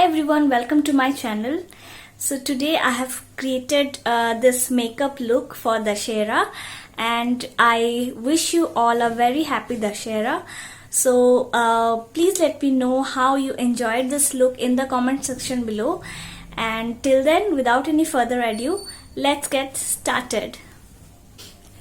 everyone, welcome to my channel. So today I have created this makeup look for Dussehra, and I wish you all a very happy Dussehra. So please let me know how you enjoyed this look in the comment section below. And till then, without any further ado, let's get started.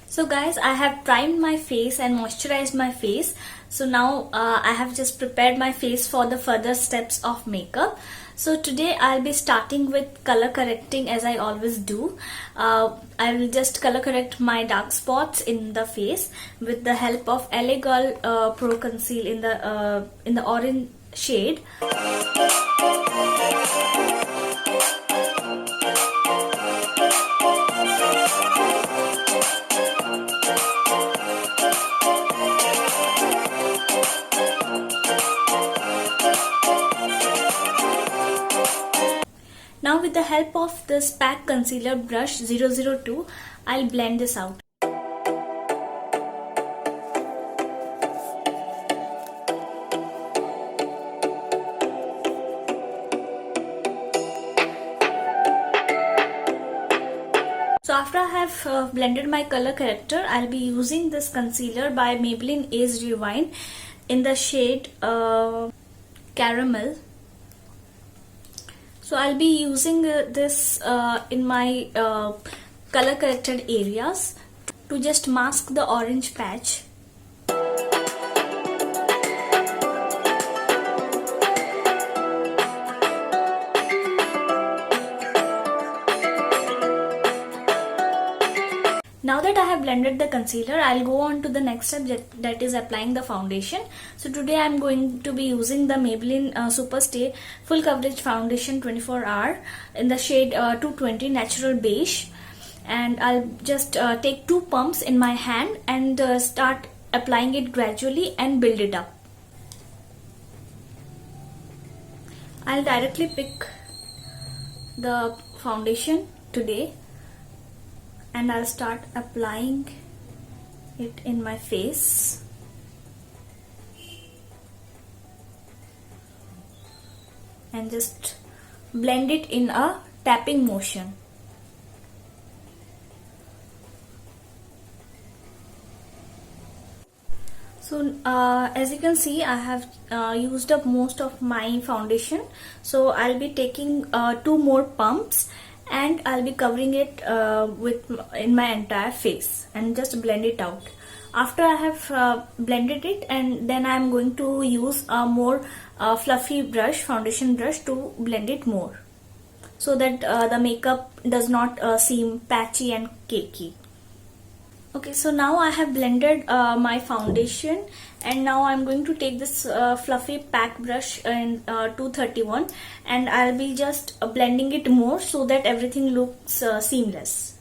So guys, I have primed my face and moisturized my face. So now I have just prepared my face for the further steps of makeup. So today I'll be starting with color correcting as I always do. I will just color correct my dark spots in the face with the help of LA Girl Pro Conceal in the orange shade. Now with the help of this PAC Concealer Brush 002, I'll blend this out. So after I have blended my color corrector, I'll be using this concealer by Maybelline Age Rewind in the shade Caramel. So I'll be using this in my color corrected areas to just mask the orange patch. Now that I have blended the concealer, I'll go on to the next step, that is applying the foundation. So today I'm going to be using the Maybelline Superstay Full Coverage Foundation 24-hour in the shade 220 Natural Beige. And I'll just take 2 pumps in my hand and start applying it gradually and build it up. I'll directly pick the foundation today, and I'll start applying it in my face. And just blend it in a tapping motion. So as you can see, I have used up most of my foundation. So I'll be taking 2 more pumps and I'll be covering it in my entire face and just blend it out. After I have blended it, and then I'm going to use a more fluffy brush, foundation brush, to blend it more so that the makeup does not seem patchy and cakey. Okay, so now I have blended my foundation, and now I'm going to take this fluffy PAC brush in 231, and I'll be just blending it more so that everything looks seamless.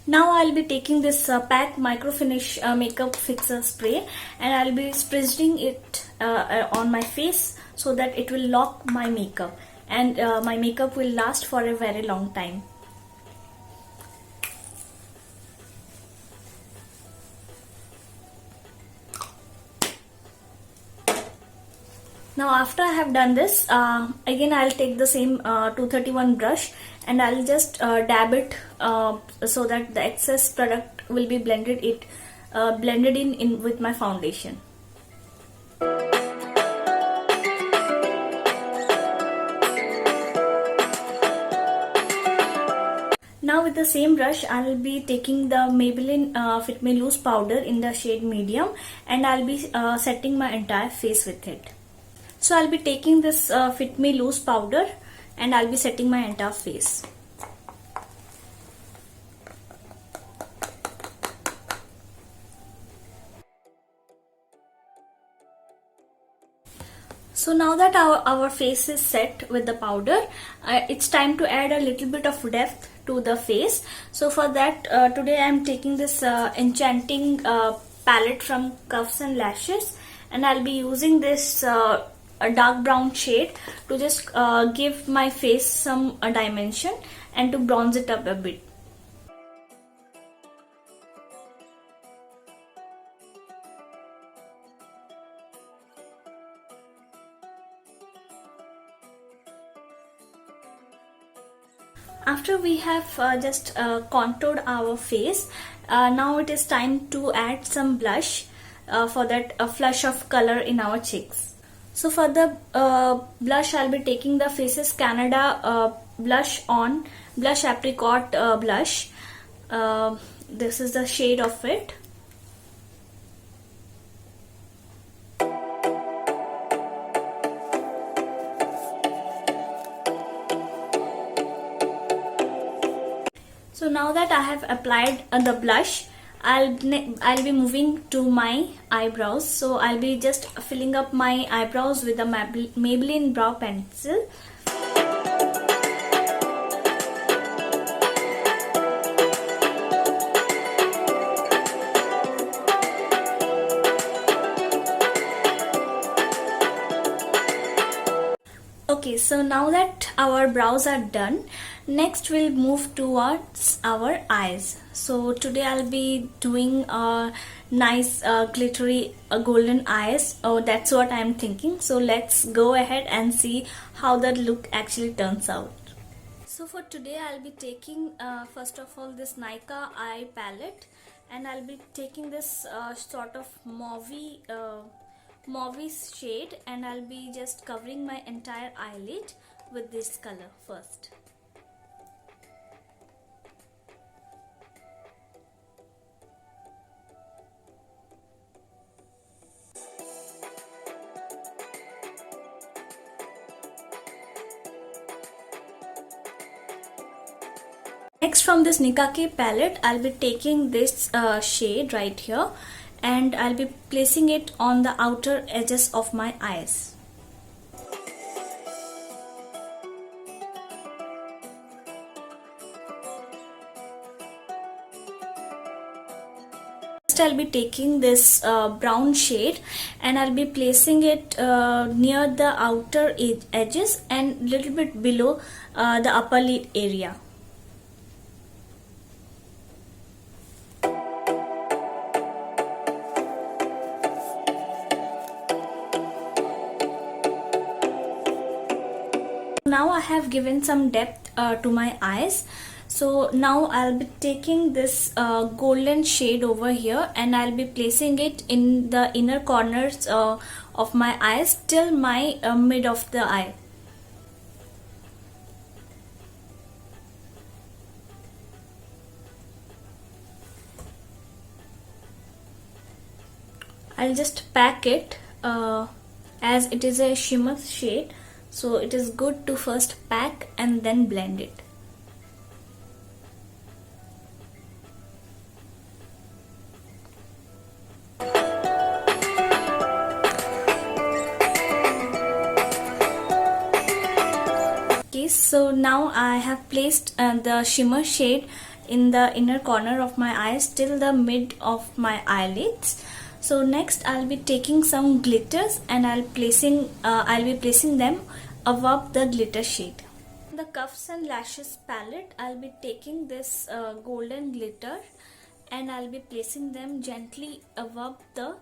Now I'll be taking this PAC Micro Finish Makeup Fixer Spray, and I'll be spritzing it on my face so that it will lock my makeup, and my makeup will last for a very long time. Now after I have done this, again I'll take the same 231 brush and I'll just dab it so that the excess product will be blended in with my foundation. Now with the same brush, I'll be taking the Maybelline Fit Me Loose powder in the shade medium, and I'll be setting my entire face with it. So I'll be taking this Fit Me Loose powder and I'll be setting my entire face. So now that our face is set with the powder, it's time to add a little bit of depth to the face. So for that, today I'm taking this enchanting palette from Cuffs and Lashes, and I'll be using this a dark brown shade to just give my face some dimension and to bronze it up a bit. After we have just contoured our face, now it is time to add some blush for that flush of color in our cheeks. So for the blush, I'll be taking the Faces Canada blush apricot blush. This is the shade of it. So now that I have applied the blush, I'll be moving to my eyebrows. So I'll be just filling up my eyebrows with the Maybelline brow pencil. Okay, so now that our brows are done, next we'll move towards our eyes. So today I'll be doing a nice glittery golden eyes. Oh, that's what I'm thinking. So let's go ahead and see how that look actually turns out. So for today I'll be taking first of all this Nykaa eye palette, and I'll be taking this sort of mauve shade, and I'll be just covering my entire eyelid with this color first. Next, from this Nykaa palette, I'll be taking this shade right here, and I'll be placing it on the outer edges of my eyes. Next, I'll be taking this brown shade, and I'll be placing it near the outer edges and little bit below the upper lid area. Now I have given some depth to my eyes. So now I'll be taking this golden shade over here, and I'll be placing it in the inner corners of my eyes till my mid of the eye. I'll just pack it as it is a shimmer shade. So it is good to first pack and then blend it. Okay, so now I have placed the shimmer shade in the inner corner of my eyes till the mid of my eyelids. So next I'll be taking some glitters, and I'll be placing them above the glitter shade. In the Cuffs and Lashes palette, I'll be taking this golden glitter, and I'll be placing them gently above the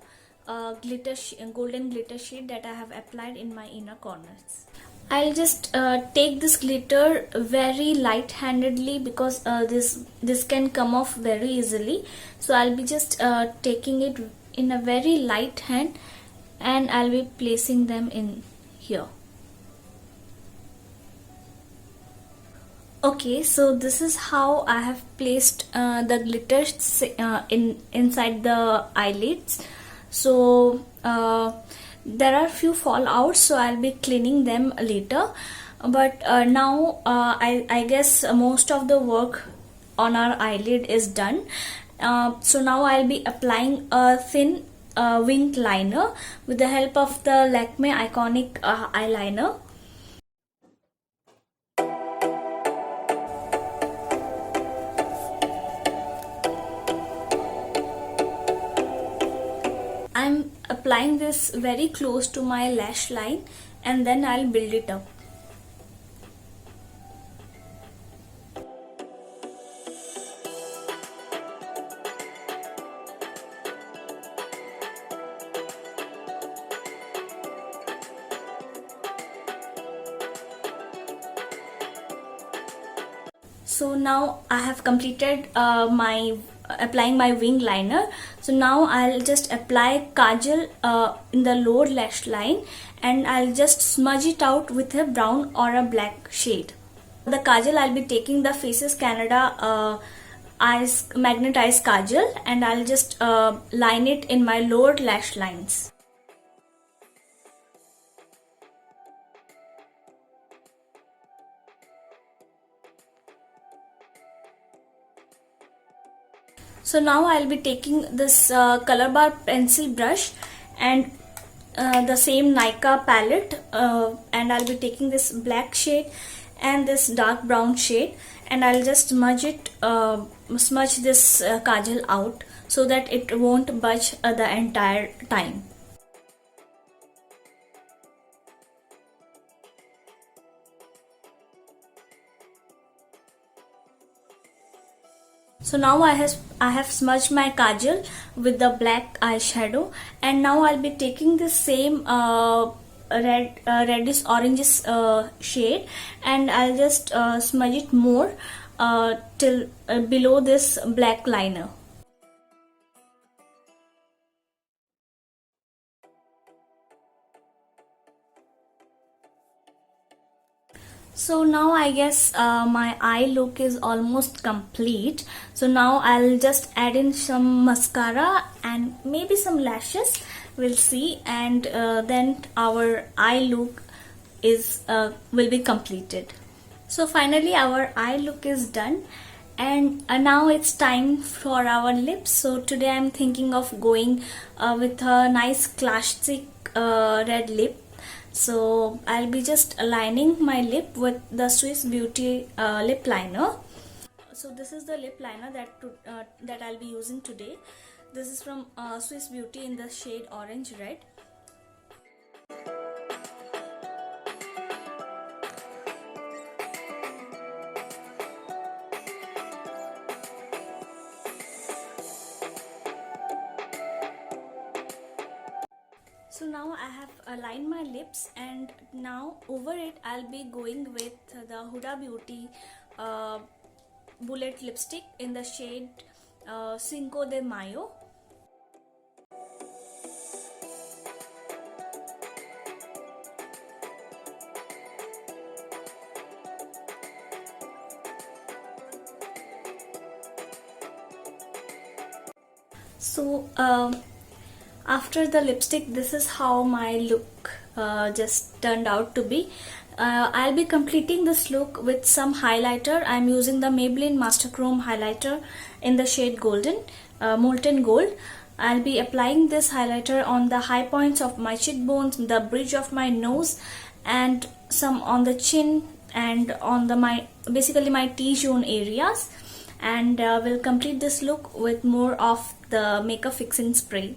golden glitter shade that I have applied in my inner corners. I'll just take this glitter very light-handedly because this can come off very easily. So I'll be just taking it in a very light hand, and I'll be placing them in here. Okay, so this is how I have placed the glitter inside the eyelids. So there are few fallouts, so I'll be cleaning them later. But now I guess most of the work on our eyelid is done. So now I'll be applying a thin winged liner with the help of the Lakme Iconic eyeliner. I'm applying this very close to my lash line, and then I'll build it up. So now I have completed my applying my wing liner. So now I'll just apply kajal in the lower lash line, and I'll just smudge it out with a brown or a black shade. The kajal, I'll be taking the Faces Canada eyes magnetized kajal, and I'll just line it in my lower lash lines. So now I'll be taking this color bar pencil brush and the same Nika palette, and I'll be taking this black shade and this dark brown shade, and I'll just smudge this kajal out so that it won't budge the entire time. So now I have smudged my kajal with the black eyeshadow, and now I'll be taking the same reddish oranges shade, and I'll just smudge it more till below this black liner. So now I guess my eye look is almost complete. So now I'll just add in some mascara and maybe some lashes. We'll see, and then our eye look is will be completed. So finally our eye look is done, and now it's time for our lips. So today I'm thinking of going with a nice classic red lip. So I'll be just aligning my lip with the Swiss Beauty lip liner. So this is the lip liner that I'll be using today. This is from Swiss Beauty in the shade Orange Red. So now I have aligned my lips, and now over it I'll be going with the Huda Beauty bullet lipstick in the shade Cinco de Mayo. So after the lipstick, this is how my look just turned out to be. I'll be completing this look with some highlighter. I'm using the Maybelline Master Chrome highlighter in the shade Golden, Molten Gold. I'll be applying this highlighter on the high points of my cheekbones, the bridge of my nose, and some on the chin and on the basically my T-zone areas. And we'll complete this look with more of the makeup fixing spray.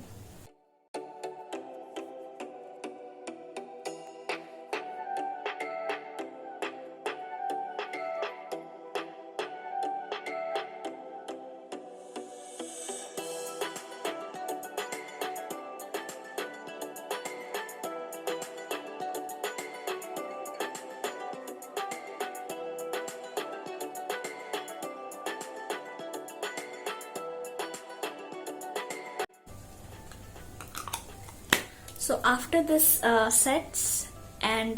So after this sets, and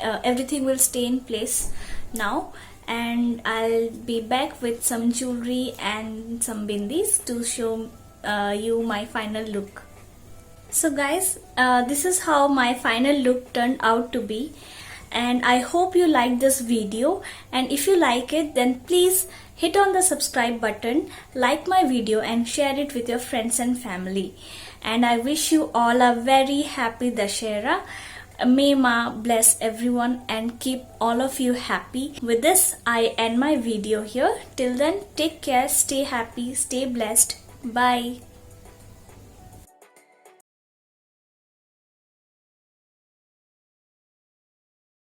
everything will stay in place now, and I'll be back with some jewelry and some bindis to show you my final look. So guys, this is how my final look turned out to be, and I hope you liked this video, and if you like it, then please hit on the subscribe button, like my video, and share it with your friends and family. And I wish you all a very happy Dussehra. May Ma bless everyone and keep all of you happy. With this, I end my video here. Till then, take care, stay happy, stay blessed. Bye.